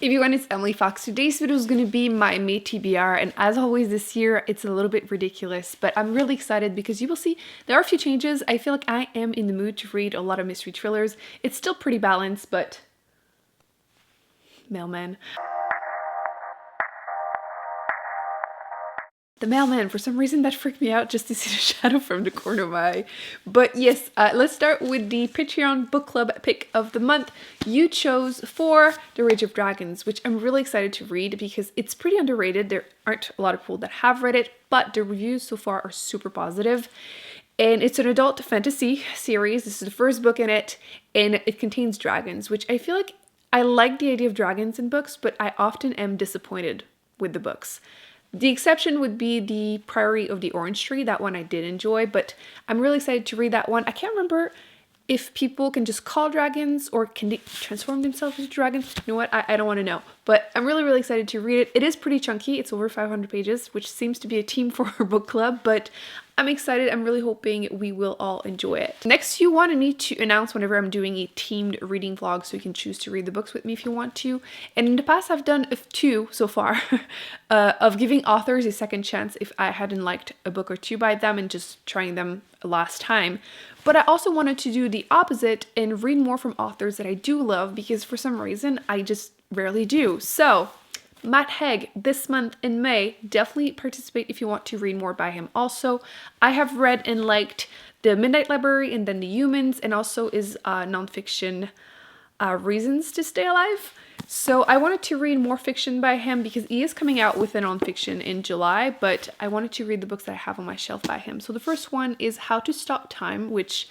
Hey everyone, it's Emily Fox. Today's video is going to be my May TBR, and as always this year it's a little bit ridiculous, but I'm really excited because you will see there are a few changes. I feel like I am in the mood to read a lot of mystery thrillers. It's still pretty balanced, but mailman. The mailman, for some reason that freaked me out just to see the shadow from the corner of my eye. But yes, let's start with the Patreon book club pick of the month. You chose for The Rage of Dragons, which I'm really excited to read because it's pretty underrated. There aren't a lot of people that have read it, but the reviews so far are super positive. And it's an adult fantasy series. This is the first book in it, and it contains dragons, which I feel like I like the idea of dragons in books, but I often am disappointed with the books. The exception would be The Priory of the Orange Tree. That one I did enjoy, but I'm really excited to read that one. I can't remember if people can just call dragons or can they transform themselves into dragons. You know what? I don't want to know. But I'm really excited to read it. It is pretty chunky. It's over 500 pages, which seems to be a theme for our book club, but I'm excited. I'm really hoping we will all enjoy it. Next, you wanted me to announce whenever I'm doing a themed reading vlog so you can choose to read the books with me if you want to. And in the past, I've done two so far of giving authors a second chance if I hadn't liked a book or two by them and just trying them last time. But I also wanted to do the opposite and read more from authors that I do love because for some reason I just rarely do. So Matt Haig, this month in May, definitely participate if you want to read more by him. Also, I have read and liked The Midnight Library and then The Humans, and also is nonfiction Reasons to Stay Alive. So I wanted to read more fiction by him because he is coming out with a nonfiction in July, but I wanted to read the books that I have on my shelf by him. So the first one is How to Stop Time, which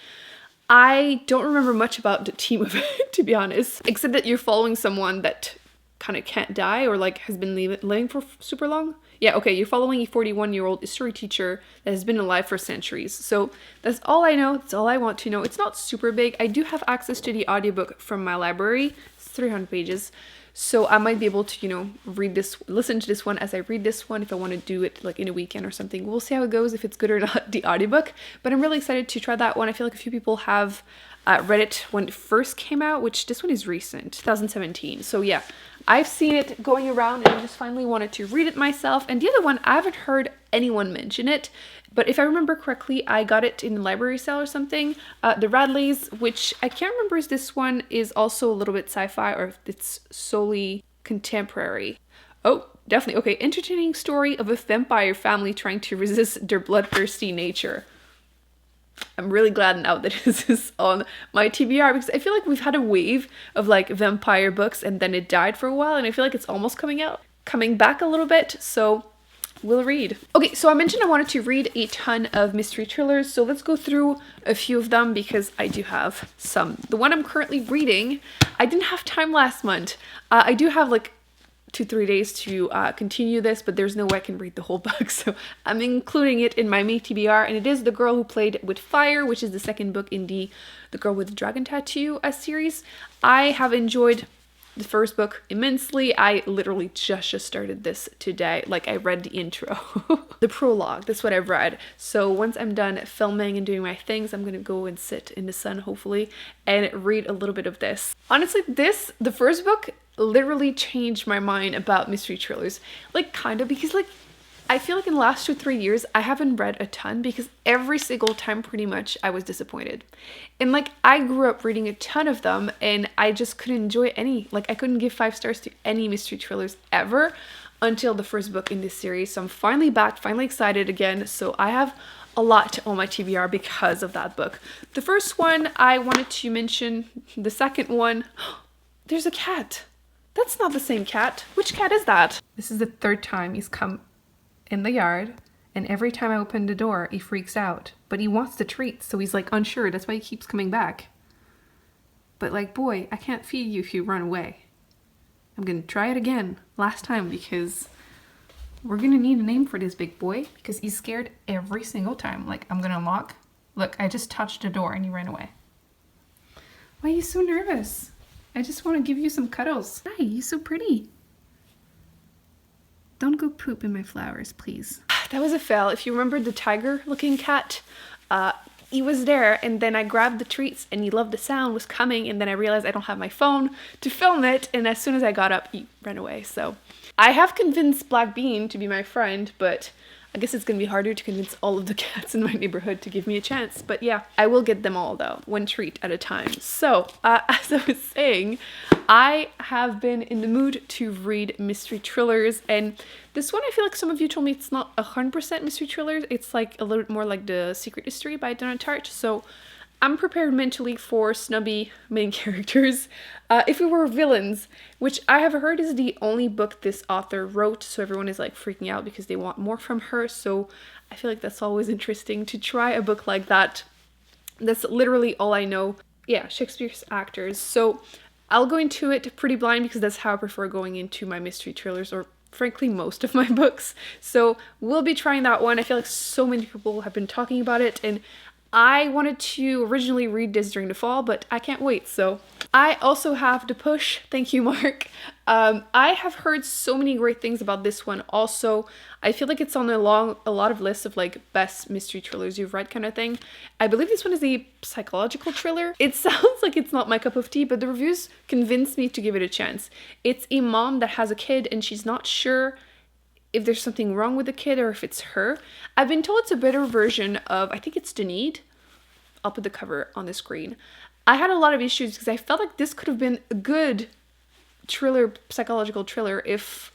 I don't remember much about the theme of it, to be honest, except that you're following someone that kind of can't die or like has been living for super long. Yeah, okay, you're following a 41-year-old history teacher that has been alive for centuries. So that's all I know. That's all I want to know. It's not super big. I do have access to the audiobook from my library. It's 300 pages. So I might be able to, listen to this one as I read this one if I want to do it like in a weekend or something. We'll see how it goes, if it's good or not, the audiobook. But I'm really excited to try that one. I feel like a few people have read it when it first came out, which this one is recent, 2017. So yeah, I've seen it going around and I just finally wanted to read it myself. And the other one, I haven't heard anyone mention it, but if I remember correctly, I got it in the library sale or something. The Radleys, which I can't remember if this one is also a little bit sci-fi or if it's solely contemporary. Oh, definitely. Okay, entertaining story of a vampire family trying to resist their bloodthirsty nature. I'm really glad now that this is on my TBR because I feel like we've had a wave of like vampire books and then it died for a while, and I feel like it's almost coming back a little bit, so we'll read. Okay, so I mentioned I wanted to read a ton of mystery thrillers, so let's go through a few of them because I do have some. The one I'm currently reading, I didn't have time last month. I do have like 2-3 days to continue this, but there's no way I can read the whole book, so I'm including it in my May TBR, and it is The Girl Who Played with Fire, which is the second book in the Girl with the Dragon Tattoo series. I have enjoyed the first book immensely. I literally just started this today. Like, I read the intro. The prologue, that's what I've read. So once I'm done filming and doing my things, I'm gonna go and sit in the sun, hopefully, and read a little bit of this. Honestly, the first book literally changed my mind about mystery thrillers. Like, kind of, because like, I feel like in the last 2-3 years, I haven't read a ton because every single time pretty much I was disappointed. And like, I grew up reading a ton of them and I just couldn't enjoy any. Like, I couldn't give 5 stars to any mystery thrillers ever until the first book in this series. So I'm finally back, finally excited again. So I have a lot on my TBR because of that book. The first one I wanted to mention, the second one, there's a cat. That's not the same cat. Which cat is that? This is the third time he's come in the yard, and every time I open the door he freaks out, but he wants the treats, so he's like unsure. That's why he keeps coming back. But like, boy, I can't feed you if you run away. I'm gonna try it again last time because we're gonna need a name for this big boy because he's scared every single time. Like, I'm gonna unlock. Look, I just touched the door and he ran away. Why are you so nervous? I just want to give you some cuddles. Hi, you're so pretty. Don't go poop in my flowers, please. That was a fail. If you remember the tiger-looking cat, he was there, and then I grabbed the treats and he loved the sound was coming, and then I realized I don't have my phone to film it, and as soon as I got up he ran away. So I have convinced Black Bean to be my friend, but I guess it's gonna be harder to convince all of the cats in my neighborhood to give me a chance. But yeah, I will get them all though, one treat at a time. So as I was saying, I have been in the mood to read mystery thrillers, and this one I feel like some of you told me it's not 100% mystery thrillers. It's like a little bit more like The Secret History by Donna Tartt. So I'm prepared mentally for snubby main characters. If we were villains, which I have heard is the only book this author wrote, so everyone is like freaking out because they want more from her. So I feel like that's always interesting to try a book like that. That's literally all I know. Yeah, Shakespeare's actors. So I'll go into it pretty blind because that's how I prefer going into my mystery thrillers, or frankly most of my books. So we'll be trying that one. I feel like so many people have been talking about it, and I wanted to originally read this during the fall, but I can't wait. So I also have to push. Thank you, Mark. I have heard so many great things about this one. Also, I feel like it's on a lot of lists of like best mystery thrillers you've read kind of thing. I believe this one is a psychological thriller. It sounds like it's not my cup of tea, but the reviews convinced me to give it a chance. It's a mom that has a kid and she's not sure if there's something wrong with the kid or if it's her. I've been told it's a better version of, I think it's Denise. I'll put the cover on the screen. I had a lot of issues because I felt like this could have been a good thriller, psychological thriller, if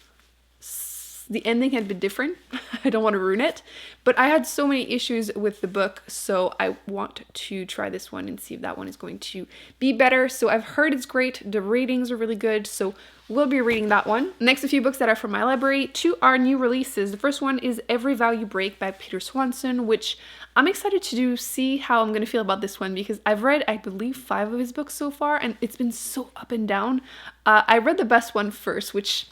the ending had been different. I don't want to ruin it, but I had so many issues with the book, so I want to try this one and see if that one is going to be better. So I've heard it's great. The ratings are really good, so we'll be reading that one. Next, a few books that are from my library. Two are new releases. The first one is Every Value Break by Peter Swanson, which I'm excited to see how I'm going to feel about this one because I've read, I believe, 5 of his books so far, and it's been so up and down. I read the best one first, which,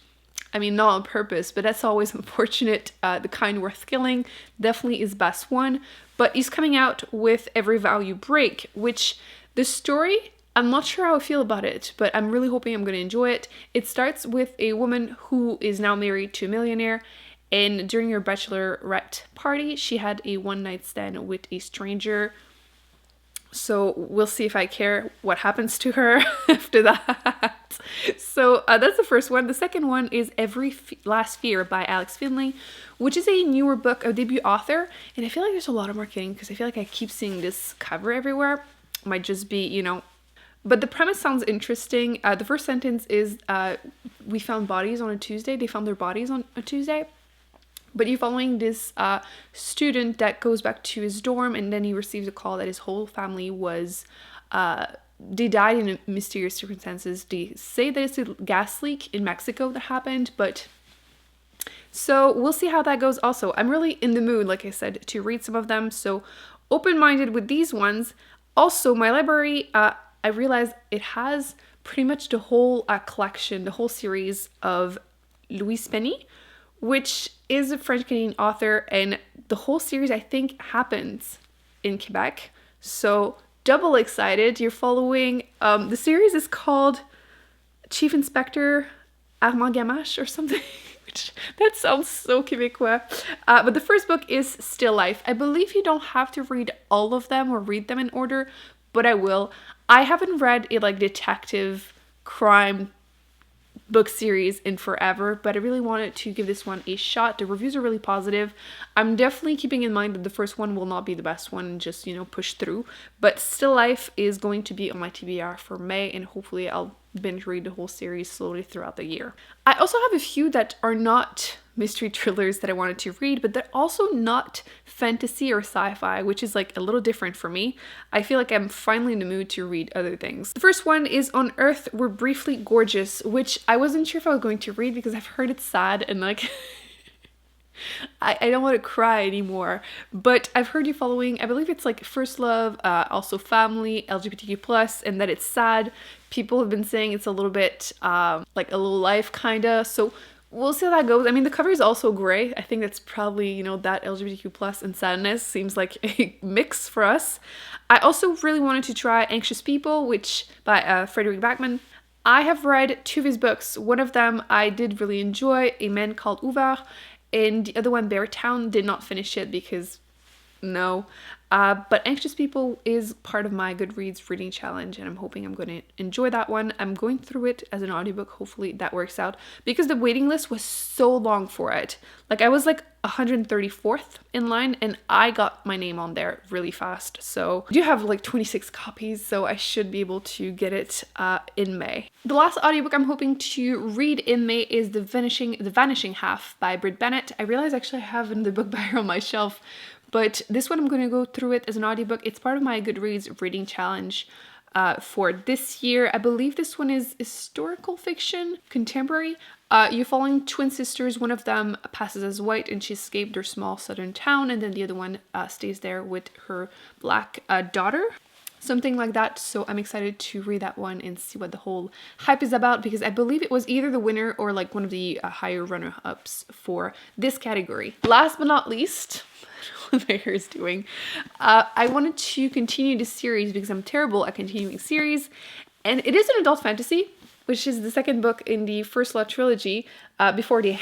I mean, not on purpose, but that's always unfortunate. The Kind Worth Killing definitely is best one, but he's coming out with Every Value Break, which the story, I'm not sure how I feel about it, but I'm really hoping I'm going to enjoy it. It starts with a woman who is now married to a millionaire, and during her bachelorette party, she had a one-night stand with a stranger. So we'll see if I care what happens to her after that. So that's the first one. The second one is Every Last Fear by Alex Finley, which is a newer book, a debut author. And I feel like there's a lot of marketing because I feel like I keep seeing this cover everywhere. Might just be, you know. But the premise sounds interesting. The first sentence is, we found bodies on a Tuesday. They found their bodies on a Tuesday. But you're following this student that goes back to his dorm, and then he receives a call that his whole family was, they died in mysterious circumstances. They say that it's a gas leak in Mexico that happened, but so we'll see how that goes. Also, I'm really in the mood, like I said, to read some of them, so open-minded with these ones. Also, my library, I realized it has pretty much the whole collection, the whole series of Louise Penny, which is a French-Canadian author, and the whole series, I think, happens in Quebec. So, double excited. You're following, the series is called Chief Inspector Armand Gamache or something, which, that sounds so Quebecois. But the first book is Still Life. I believe you don't have to read all of them or read them in order, but I will. I haven't read a, like, detective crime book series in forever, but I really wanted to give this one a shot. The reviews are really positive. I'm definitely keeping in mind that the first one will not be the best one and just, you know, push through, but Still Life is going to be on my TBR for May, and hopefully I'll binge read the whole series slowly throughout the year. I also have a few that are not mystery thrillers that I wanted to read, but they're also not fantasy or sci-fi, which is like a little different for me. I feel like I'm finally in the mood to read other things. The first one is On Earth We're Briefly Gorgeous, which I wasn't sure if I was going to read because I've heard it's sad and like I don't want to cry anymore, but I've heard you following, I believe it's like first love, also family, LGBTQ+, and that it's sad. People have been saying it's a little bit like a little life kinda, so we'll see how that goes. I mean, the cover is also gray. I think that's probably, you know, that LGBTQ+ and sadness seems like a mix for us. I also really wanted to try Anxious People, which by Frederick Backman. I have read 2 of his books. One of them I did really enjoy, A Man Called Uvar, and the other one, Bear Town, did not finish it because No. But Anxious People is part of my Goodreads reading challenge, and I'm hoping I'm going to enjoy that one. I'm going through it as an audiobook. Hopefully that works out, because the waiting list was so long for it. Like, I was like 134th in line, and I got my name on there really fast. So I do have like 26 copies, so I should be able to get it in May. The last audiobook I'm hoping to read in May is The Vanishing Half by Britt Bennett. I realize actually I have the book by her on my shelf, but this one I'm going to go through it as an audiobook. It's part of my Goodreads reading challenge for this year. I believe this one is historical fiction, contemporary. You're following twin sisters. One of them passes as white and she escaped her small southern town, and then the other one stays there with her black daughter. Something like that. So I'm excited to read that one and see what the whole hype is about, because I believe it was either the winner or like one of the higher runner-ups for this category. Last but not least, what my hair is doing, I wanted to continue this series because I'm terrible at continuing series, and it is an adult fantasy, which is the second book in the First Law trilogy. Before they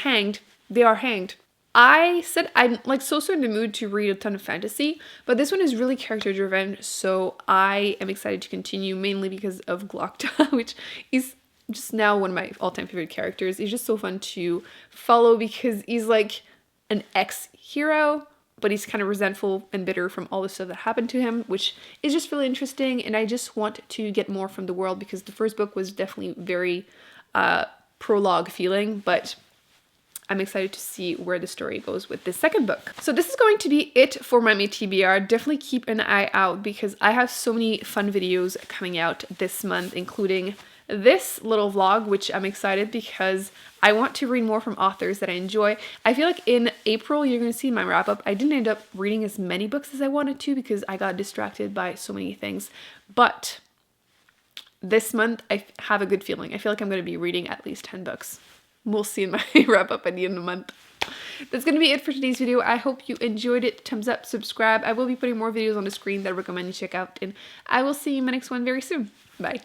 are hanged. I said I'm like so in the mood to read a ton of fantasy, but this one is really character driven, so I am excited to continue, mainly because of Glokta, which is just now one of my all-time favorite characters. He's just so fun to follow because he's like an ex-hero, but he's kind of resentful and bitter from all the stuff that happened to him, which is just really interesting, and I just want to get more from the world, because the first book was definitely very prologue feeling, but I'm excited to see where the story goes with this second book. So this is going to be it for my May TBR. Definitely keep an eye out, because I have so many fun videos coming out this month, including this little vlog, which I'm excited because I want to read more from authors that I enjoy. I feel like in April, you're going to see my wrap up. I didn't end up reading as many books as I wanted to because I got distracted by so many things. But this month, I have a good feeling. I feel like I'm going to be reading at least 10 books. We'll see in my wrap up at the end of the month. That's going to be it for today's video. I hope you enjoyed it. Thumbs up, subscribe. I will be putting more videos on the screen that I recommend you check out, and I will see you in my next one very soon. Bye.